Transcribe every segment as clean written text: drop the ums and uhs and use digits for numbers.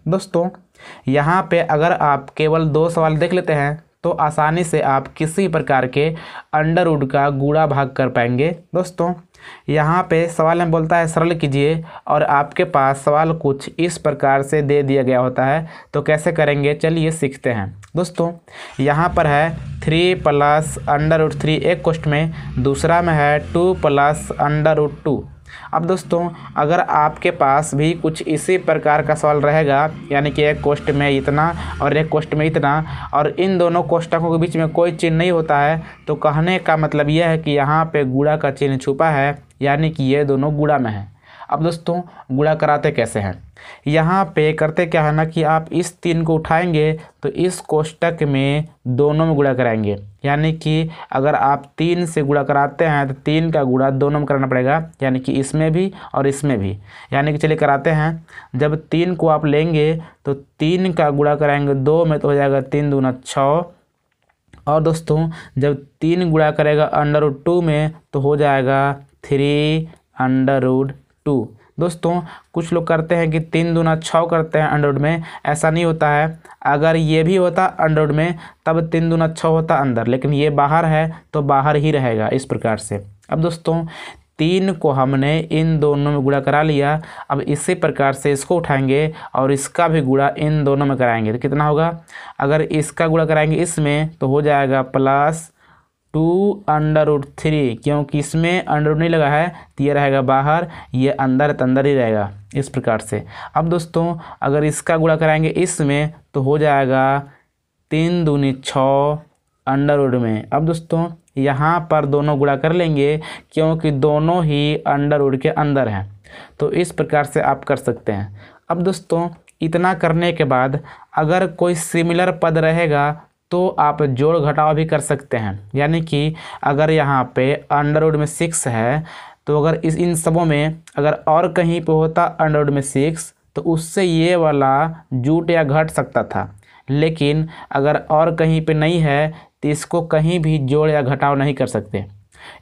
दोस्तों यहाँ पे अगर आप केवल 2 सवाल देख लेते हैं तो आसानी से आप किसी प्रकार के अंडर रूट का गुणा भाग कर पाएंगे। दोस्तों यहाँ पे सवाल में बोलता है सरल कीजिए और आपके पास सवाल कुछ इस प्रकार से दे दिया गया होता है, तो कैसे करेंगे चलिए सीखते हैं। दोस्तों यहाँ पर है 3 प्लस अंडर रूट 3 एक क्वेश्चन में, दूसरा में है 2 प्लस अंडर रूट 2। अब दोस्तों अगर आपके पास भी कुछ इसी प्रकार का सवाल रहेगा, यानी कि एक क्वेश्चन में इतना और एक क्वेश्चन में इतना और इन दोनों कोष्टकों के बीच में कोई चिन्ह नहीं होता है, तो कहने का मतलब यह है कि यहाँ पे गुणा का चिन्ह छुपा है, यानी कि ये दोनों गुणा में है। अब दोस्तों गुणा कराते कैसे हैं, यहाँ पे करते क्या है ना कि आप इस 3 को उठाएंगे तो इस कोष्टक में दोनों में गुणा कराएंगे, यानी कि अगर आप 3 से गुणा कराते हैं तो 3 का गुणा दोनों में कराना पड़ेगा, यानी कि इसमें भी और इसमें भी। यानी कि चलिए कराते हैं। जब 3 को आप लेंगे तो 3 का गुणा कराएंगे 2 में तो हो जाएगा 3 दूना 6, और दोस्तों जब 3 गुणा करेगा अंडर रूट 2 में तो हो जाएगा 3 अंडर रूट 2। दोस्तों कुछ लोग करते हैं कि 3 दूना 6 करते हैं अंडर रूट में, ऐसा नहीं होता है। अगर ये भी होता अंडर रूट में तब 3 दूना 6 होता अंदर, लेकिन ये बाहर है तो बाहर ही रहेगा इस प्रकार से। अब दोस्तों 3 को हमने इन दोनों में गुणा करा लिया, अब इसी प्रकार से इसको उठाएंगे और इसका भी गुणा इन दोनों में कराएंगे तो कितना होगा, अगर इसका गुणा कराएंगे इसमें तो हो जाएगा प्लस 2 अंडर रूट 3, क्योंकि इसमें अंडर रूट नहीं लगा है तो ये रहेगा बाहर, ये अंदर तो अंदर ही रहेगा इस प्रकार से। अब दोस्तों अगर इसका गुणा कराएंगे इसमें तो हो जाएगा 3 दूनी 6 अंडर रूट में। अब दोस्तों यहाँ पर दोनों गुणा कर लेंगे क्योंकि दोनों ही अंडर रूट के अंदर हैं, तो इस प्रकार से आप कर सकते हैं। अब दोस्तों इतना करने के बाद अगर कोई सिमिलर पद रहेगा तो आप जोड़ घटाव भी कर सकते हैं, यानी कि अगर यहाँ पे अंडर रूट में 6 है तो अगर इन सबों में अगर और कहीं पे होता अंडर रूट में 6 तो उससे ये वाला जुट या घट सकता था, लेकिन अगर और कहीं पे नहीं है तो इसको कहीं भी जोड़ या घटाव नहीं कर सकते।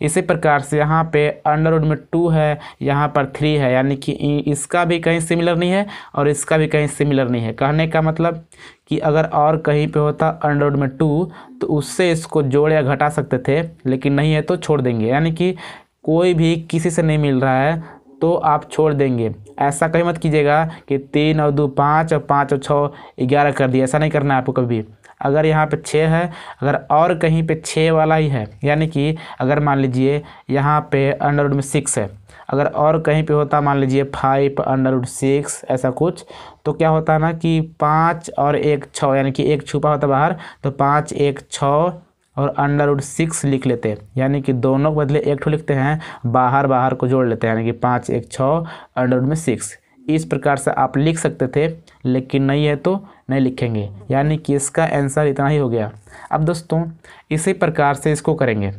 इसी प्रकार से यहाँ पे अंडर रूट में 2 है, यहाँ पर 3 है, यानी कि इसका भी कहीं सिमिलर नहीं है और इसका भी कहीं सिमिलर नहीं है। कहने का मतलब कि अगर और कहीं पे होता अंडर रूट में 2 तो उससे इसको जोड़ या घटा सकते थे, लेकिन नहीं है तो छोड़ देंगे, यानी कि कोई भी किसी से नहीं मिल रहा है तो आप छोड़ देंगे। ऐसा कहीं मत कीजिएगा कि 3 और 2 5 और 5 और 6 11 कर दिया, ऐसा नहीं करना है आपको कभी। अगर यहाँ पे 6 है, अगर और कहीं पे 6 वाला ही है, यानी कि अगर मान लीजिए यहाँ पे अंडर रूट में 6 है, अगर और कहीं पे होता मान लीजिए 5 अंडर रूट 6 ऐसा कुछ, तो क्या होता है ना कि 5 और 1 6, यानी कि 1 छुपा होता बाहर, तो 5 1 6 और अंडर रूट 6 लिख लेते हैं, यानी कि दोनों के बदले 1 ठो लिखते हैं, बाहर बाहर को जोड़ लेते हैं, यानी कि 5 1 6 अंडर रूट में 6। इस प्रकार से आप लिख सकते थे, लेकिन नहीं है तो नहीं लिखेंगे, यानी कि इसका आंसर इतना ही हो गया। अब दोस्तों इसी प्रकार से इसको करेंगे।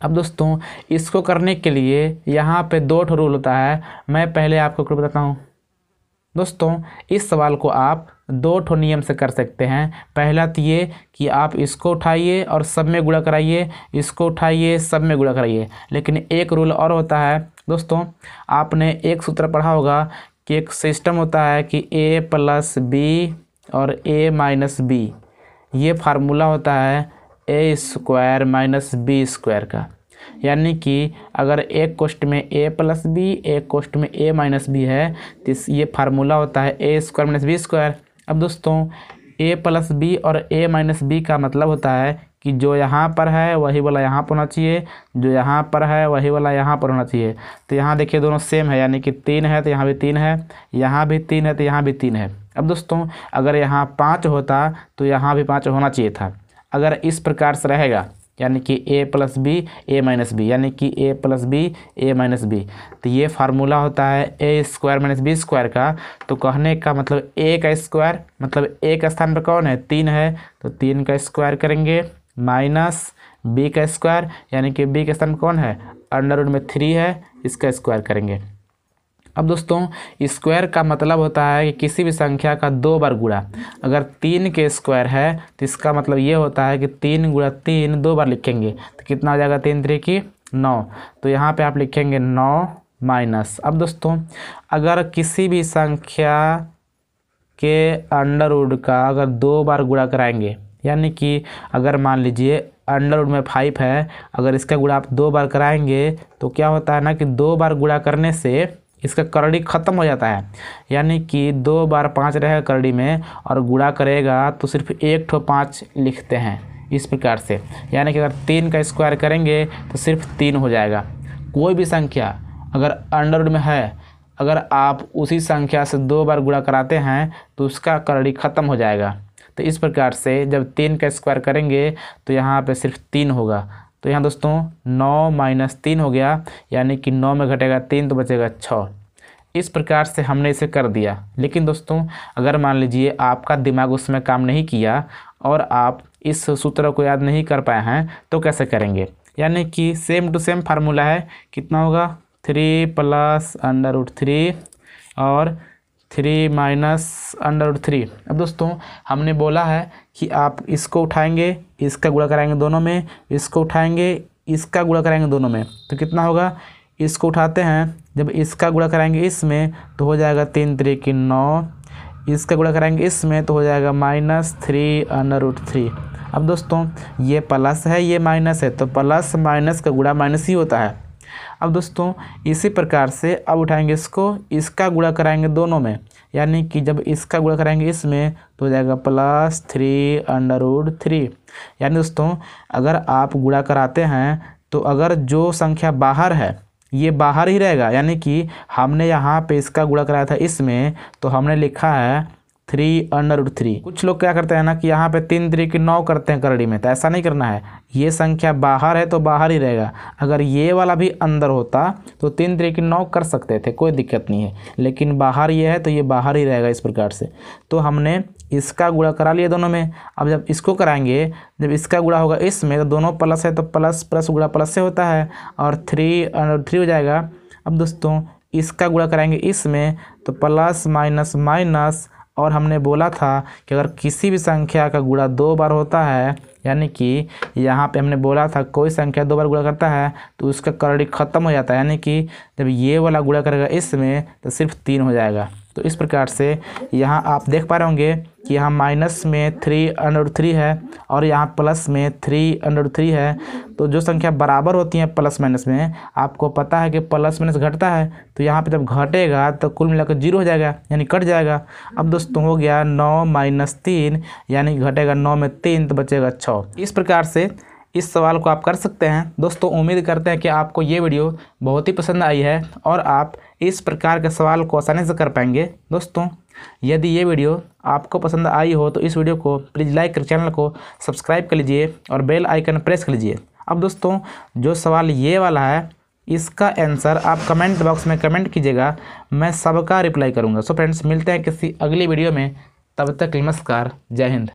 अब दोस्तों इसको करने के लिए यहाँ पे 2 ठो रूल होता है, मैं पहले आपको बताता हूँ। दोस्तों इस सवाल को आप 2 ठो नियम से कर सकते हैं। पहला तो ये कि आप इसको उठाइए और सब में गुणा कराइए, इसको उठाइए सब में गुणा कराइए। लेकिन एक रूल और होता है दोस्तों, आपने एक सूत्र पढ़ा होगा कि एक सिस्टम होता है कि a प्लस बी और a माइनस बी, ये फार्मूला होता है a square minus B square का। यानी कि अगर एक क्वेश्चन में a प्लस बी, एक क्वेश्चन में a माइनस बी है, तो ये फार्मूला होता है a square minus B square. अब दोस्तों a प्लस बी और a माइनस बी का मतलब होता है कि जो यहाँ पर है वही वाला यहाँ पर होना चाहिए, जो यहाँ पर है वही वाला यहाँ पर होना चाहिए। तो यहाँ देखिए दोनों सेम है, यानी कि 3 है तो यहाँ भी 3 है, यहाँ भी 3 है तो यहाँ भी 3 है। अब दोस्तों अगर यहाँ 5 होता तो यहाँ भी 5 होना चाहिए था। अगर इस प्रकार से रहेगा, यानी कि a plus B a minus B, यानी कि a plus B a minus B, तो ये फार्मूला होता है a square minus B square का। तो कहने का मतलब a का स्क्वायर, मतलब a का स्थान पर कौन है 3 है, तो 3 का स्क्वायर करेंगे, माइनस b का स्क्वायर, यानी कि b का स्थान कौन है अंडर रूट में 3 है, इसका स्क्वायर करेंगे। अब दोस्तों स्क्वायर का मतलब होता है कि किसी भी संख्या का 2 बार गुणा। अगर 3 के स्क्वायर है तो इसका मतलब ये होता है कि 3 गुणा 3 2 बार लिखेंगे, तो कितना हो जाएगा 3 3 की 9, तो यहाँ पे आप लिखेंगे 9 माइनस। अब दोस्तों अगर किसी भी संख्या के अंडर रूट का अगर 2 बार गुणा कराएंगे, यानी कि अगर मान लीजिए अंडर रूट में 5 है, अगर इसका गुणा आप 2 बार कराएंगे तो क्या होता है ना कि 2 बार गुणा करने से इसका करड़ी ख़त्म हो जाता है, यानी कि 2 बार 5 रहेगा करड़ी में और गुणा करेगा तो सिर्फ 1 ठो 5 लिखते हैं इस प्रकार से। यानी कि अगर 3 का स्क्वायर करेंगे तो सिर्फ 3 हो जाएगा। कोई भी संख्या अगर अंडर रूट में है, अगर आप उसी संख्या से 2 बार गुणा कराते हैं तो उसका करड़ी ख़त्म हो जाएगा। तो इस प्रकार से जब 3 का स्क्वायर करेंगे तो यहाँ पे सिर्फ 3 होगा। तो यहाँ दोस्तों 9 माइनस 3 हो गया, यानी कि 9 में घटेगा 3 तो बचेगा 6। इस प्रकार से हमने इसे कर दिया। लेकिन दोस्तों अगर मान लीजिए आपका दिमाग उसमें काम नहीं किया और आप इस सूत्र को याद नहीं कर पाए हैं तो कैसे करेंगे? यानी कि सेम टू सेम फार्मूला है। कितना होगा? 3 प्लस अंडर रूट 3 और 3 माइनस अंडर रूट 3। अब दोस्तों हमने बोला है कि आप इसको उठाएंगे, इसका गुणा कराएंगे दोनों में, इसको उठाएंगे, इसका गुणा कराएंगे दोनों में, तो कितना होगा? इसको उठाते हैं, जब इसका गुणा कराएंगे इसमें तो हो जाएगा 3 त्रिक 9, इसका गुणा कराएंगे इसमें तो हो जाएगा -3 अंडर रूट 3। अब दोस्तों ये प्लस है ये माइनस है, तो प्लस माइनस का गुणा माइनस ही होता है। अब दोस्तों इसी प्रकार से अब उठाएंगे इसको, इसका गुणा कराएंगे दोनों में, यानी कि जब इसका गुणा कराएंगे इसमें तो हो जाएगा +3 अंडर रूट 3। यानी दोस्तों अगर आप गुणा कराते हैं तो अगर जो संख्या बाहर है ये बाहर ही रहेगा, यानी कि हमने यहाँ पे इसका गुणा कराया था इसमें तो हमने लिखा है 3 अंडर रूट 3। कुछ लोग क्या करते हैं ना कि यहाँ पे 3 त्रिक 9 करते हैं करड़ी में, तो ऐसा नहीं करना है। ये संख्या बाहर है तो बाहर ही रहेगा। अगर ये वाला भी अंदर होता तो 3 त्रिक 9 कर सकते थे, कोई दिक्कत नहीं है, लेकिन बाहर ये है तो ये बाहर ही रहेगा इस प्रकार से। तो हमने इसका गुणा करा लिया दोनों में। अब जब इसको कराएंगे, जब इसका गुणा होगा इसमें तो दोनों प्लस है तो प्लस प्लस गुणा प्लस से होता है और 3 अंडर 3 हो जाएगा। अब दोस्तों इसका गुणा कराएंगे इसमें तो प्लस माइनस माइनस, और हमने बोला था कि अगर किसी भी संख्या का गुणा 2 बार होता है, यानी कि यहाँ पे हमने बोला था कोई संख्या 2 बार गुणा करता है तो उसका करड़ी ख़त्म हो जाता है, यानी कि जब ये वाला गुणा करेगा इसमें तो सिर्फ 3 हो जाएगा। तो इस प्रकार से यहाँ आप देख पा रहे होंगे कि यहाँ माइनस में 3 अंडर रूट 3 है और यहाँ प्लस में 3 अंडर रूट 3 है। तो जो संख्या बराबर होती है प्लस माइनस में, आपको पता है कि प्लस माइनस घटता है, तो यहाँ पे जब घटेगा तो कुल मिलाकर 0 हो जाएगा, यानी कट जाएगा। अब दोस्तों हो गया 9 माइनस 3, यानी घटेगा 9 में 3 तो बचेगा 6। इस प्रकार से इस सवाल को आप कर सकते हैं। दोस्तों उम्मीद करते हैं कि आपको ये वीडियो बहुत ही पसंद आई है और आप इस प्रकार के सवाल को आसानी से कर पाएंगे। दोस्तों यदि ये वीडियो आपको पसंद आई हो तो इस वीडियो को प्लीज़ लाइक कर, चैनल को सब्सक्राइब कर लीजिए और बेल आइकन प्रेस कर लीजिए। अब दोस्तों जो सवाल ये वाला है इसका आंसर आप कमेंट बॉक्स में कमेंट कीजिएगा, मैं सबका रिप्लाई करूँगा। सो फ्रेंड्स मिलते हैं किसी अगली वीडियो में, तब तक नमस्कार, जय हिंद।